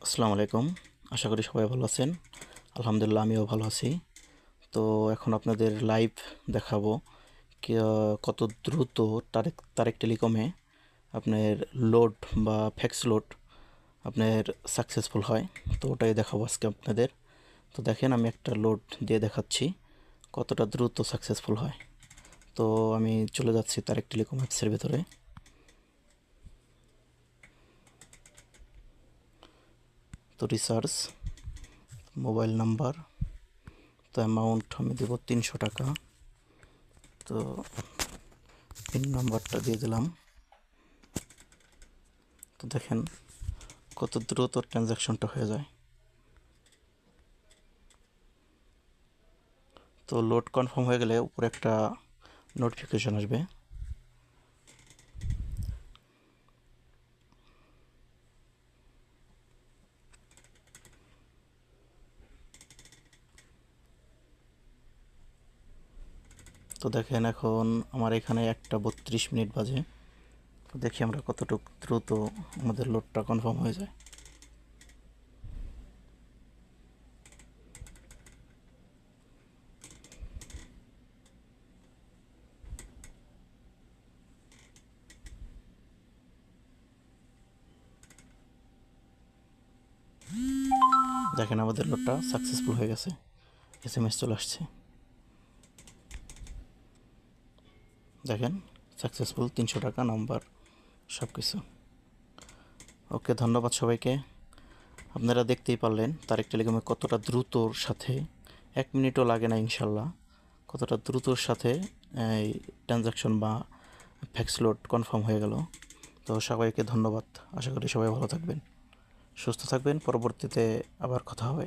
আসসালামু আলাইকুম। আশা করি সবাই ভালো আছেন। আলহামদুলিল্লাহ আমিও ভালো আছি। তো এখন আপনাদের লাইভ দেখাবো কত দ্রুত তারেক তারেক টেলিকমে আপনার লোড বা ফ্যাক্স লোড আপনার সাকসেসফুল হয়। তো ওটাই দেখাবো আজকে আপনাদের। তো দেখেন আমি একটা লোড দিয়ে দেখাচ্ছি কতটা দ্রুত সাকসেসফুল হয়। তো আমি চলে যাচ্ছি তারেক টেলিকম অ্যাপসের ভেতরে। তো রিসার্চ মোবাইল নাম্বার, তো অ্যামাউন্ট আমি দেব 300 টাকা। তো পিন নাম্বারটা দিয়ে দিলাম। তো দেখেন কত দ্রুত ট্রানজ্যাকশনটা হয়ে যায়। তো লোড কনফার্ম হয়ে গেলে উপরে একটা নোটিফিকেশন আসবে। তো দেখেন এখন আমার এখানে 1:32 বাজে। তো দেখি আমরা কতটুকু দ্রুত আমাদের লোডটা কনফার্ম হয়ে যায়। দেখেন আমাদের লোডটা সাকসেসফুল হয়ে গেছে, SMS চলে আসছে। দেখেন সাকসেসফুল, 300 টাকা নাম্বার সব কিছু। ওকে, ধন্যবাদ সবাইকে। আপনারা দেখতেই পারলেন তারেক টেলিকমে কতটা দ্রুতর সাথে, 1 মিনিটও লাগে না ইনশাল্লাহ, কতটা দ্রুতর সাথে এই ট্রানজ্যাকশন বা ফ্যাক্স লোড কনফার্ম হয়ে গেল। তো সবাইকে ধন্যবাদ। আশা করি সবাই ভালো থাকবেন, সুস্থ থাকবেন। পরবর্তীতে আবার কথা হবে।